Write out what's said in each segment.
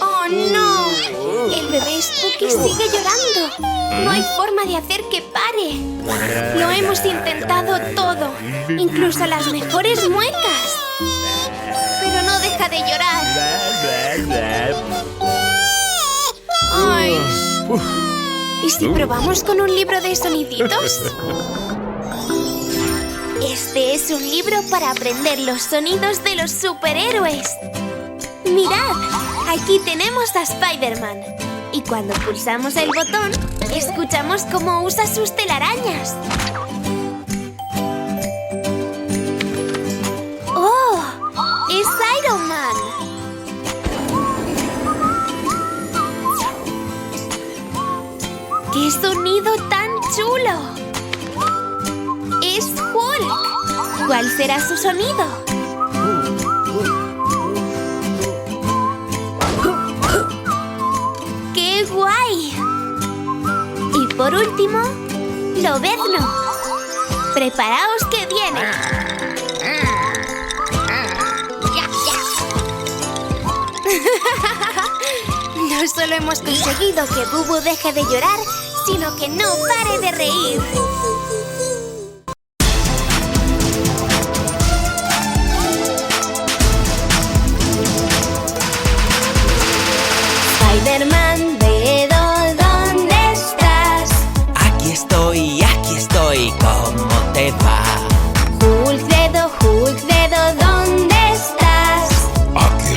¡Oh, no! El bebé Spooky sigue llorando. No hay forma de hacer que pare. Lo hemos intentado todo, incluso las mejores muecas. Pero no deja de llorar. ¡Ay! ¿Y si probamos con un libro de soniditos? Este es un libro para aprender los sonidos de los superhéroes. ¡Mirad! Aquí tenemos a Spider-Man. Y cuando pulsamos el botón, escuchamos cómo usa sus telarañas. ¡Oh! ¡Es Iron Man! ¡Qué sonido tan chulo! ¡Es Hulk! ¿Cuál será su sonido? ¡Qué guay! Y por último, Lobezno. ¡Preparaos que viene! No solo hemos conseguido que Bubu deje de llorar, sino que no pare de reír. Spider-Man, dedo, ¿dónde estás? Aquí estoy, ¿cómo te va? Hulk, dedo, ¿dónde estás? Aquí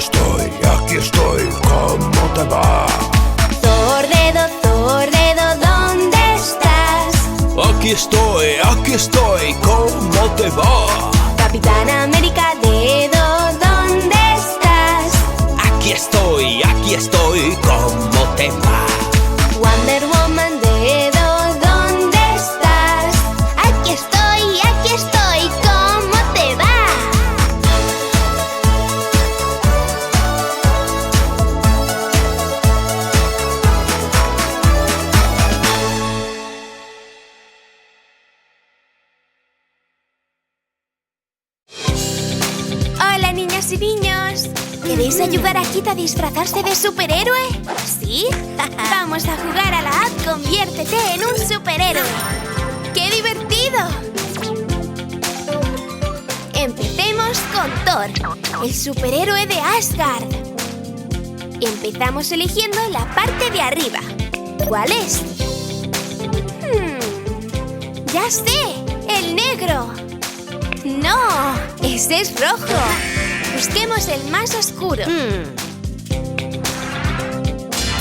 estoy, ¿cómo te va? Thor, dedo, ¿dónde estás? Aquí estoy, ¿cómo te va? Capitán América, dedo, ¿dónde estás? Aquí estoy, ¿cómo te va? Wonder Woman, dedo, ¿dónde estás? Aquí estoy, ¿cómo te va? Hola, niñas y niños. ¿Queréis ayudar a Kit a disfrazarse de superhéroe? ¿Sí? Vamos a jugar a la app Conviértete en un superhéroe. ¡Qué divertido! Empecemos con Thor, el superhéroe de Asgard. Empezamos eligiendo la parte de arriba. ¿Cuál es? ¡Ya sé! ¡El negro! ¡No! ¡Ese es rojo! Busquemos el más oscuro.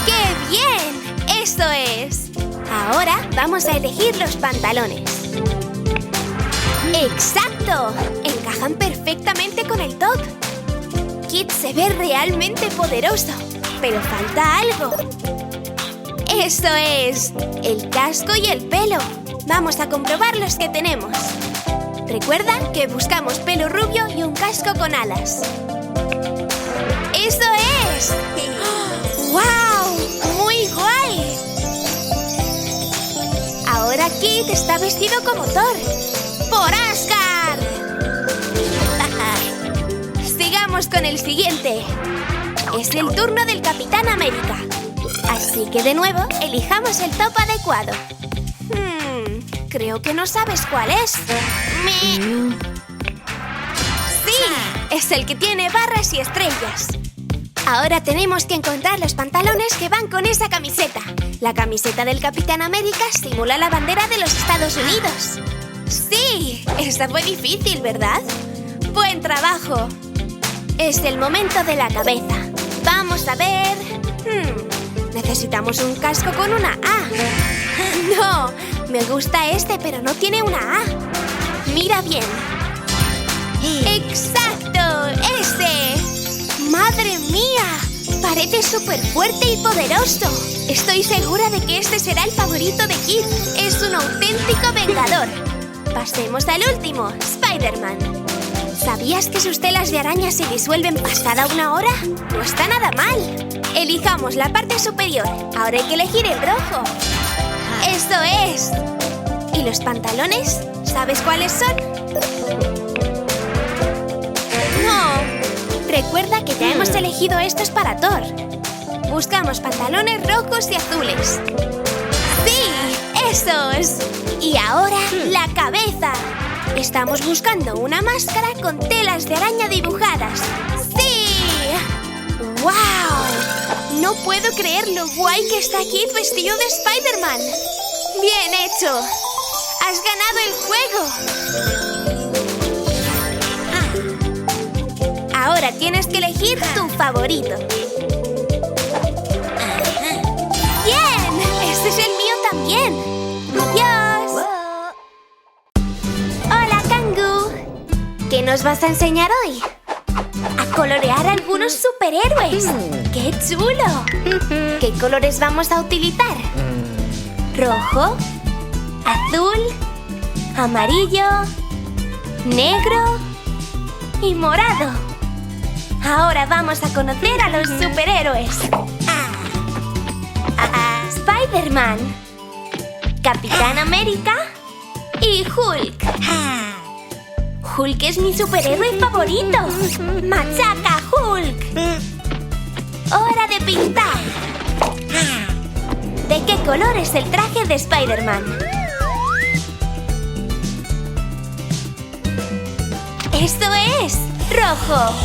¡Qué bien! ¡Eso es! Ahora vamos a elegir los pantalones. ¡Exacto! Encajan perfectamente con el top. Kit se ve realmente poderoso, pero falta algo. ¡Eso es! El casco y el pelo. Vamos a comprobar los que tenemos. Recuerda que buscamos pelo rubio y un casco con alas. ¡Eso es! ¡Wow! ¡Muy guay! Ahora Kit está vestido como Thor. ¡Por Asgard! Sigamos con el siguiente. Es el turno del Capitán América. Así que de nuevo, elijamos el top adecuado. Creo que no sabes cuál es. ¡Sí! Es el que tiene barras y estrellas. Ahora tenemos que encontrar los pantalones que van con esa camiseta. La camiseta del Capitán América simula la bandera de los Estados Unidos. ¡Sí! Esa fue difícil, ¿verdad? ¡Buen trabajo! Es el momento de la cabeza. Vamos a ver... necesitamos un casco con una A. ¡No! Me gusta este, pero no tiene una A. Mira bien. ¡Exacto! ¡Ese! ¡Madre mía! Parece súper fuerte y poderoso. Estoy segura de que este será el favorito de Kit. Es un auténtico vengador. Pasemos al último, Spider-Man. ¿Sabías que sus telas de araña se disuelven pasada una hora? No está nada mal. Elijamos la parte superior. Ahora hay que elegir el rojo. ¡Eso es! ¿Y los pantalones? ¿Sabes cuáles son? ¡No! Recuerda que ya hemos elegido estos para Thor. Buscamos pantalones rojos y azules. ¡Sí! ¡Esos! Y ahora, la cabeza. Estamos buscando una máscara con telas de araña dibujadas. ¡Sí! ¡Wow! No puedo creer lo guay que está Kid vestido de Spider-Man. ¡Bien hecho! ¡Has ganado el juego! Ahora tienes que elegir tu favorito. ¡Bien! ¡Este es el mío también! ¡Adiós! ¡Hola, Kangu! ¿Qué nos vas a enseñar hoy? ¡A colorear algunos superhéroes! ¡Qué chulo! ¿Qué colores vamos a utilizar? Rojo, azul, amarillo, negro y morado. Ahora vamos a conocer a los superhéroes. Spider-Man, Capitán América y Hulk. Hulk es mi superhéroe favorito. ¡Machaca, Hulk! ¡Hora de pintar! ¿De qué color es el traje de Spider-Man? ¡Esto es rojo!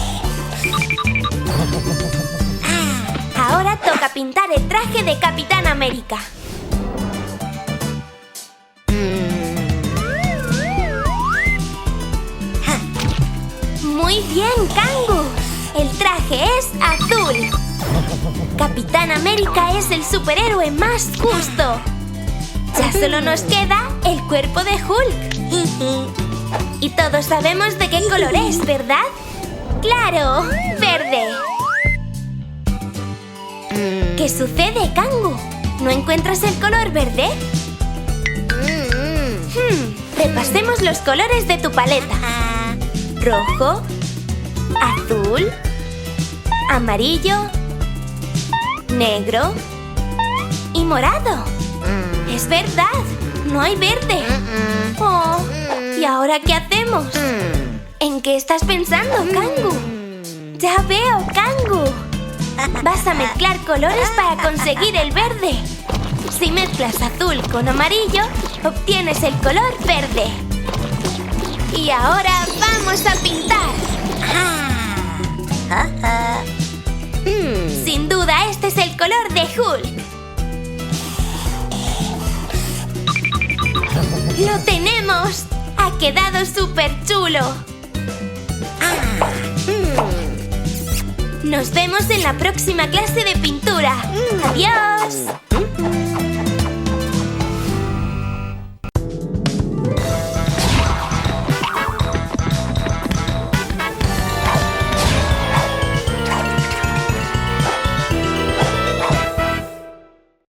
Ahora toca pintar el traje de Capitán América. ¡Muy bien, Kangu! El traje es azul. Capitán América es el superhéroe más justo. Ya solo nos queda el cuerpo de Hulk. Y todos sabemos de qué color es, ¿verdad? ¡Claro! ¡Verde! ¿Qué sucede, Kangu? ¿No encuentras el color verde? Repasemos los colores de tu paleta. Rojo, azul, amarillo, negro y morado. Es verdad, no hay verde. Oh, ¿y ahora qué hacemos? ¿En qué estás pensando, Kangu? Ya veo, Kangu. Vas a mezclar colores para conseguir el verde. Si mezclas azul con amarillo, obtienes el color verde. Y ahora vamos a pintar. Sin duda, este es el color de Hulk. ¡Lo tenemos! ¡Ha quedado súper chulo! Nos vemos en la próxima clase de pintura. ¡Adiós!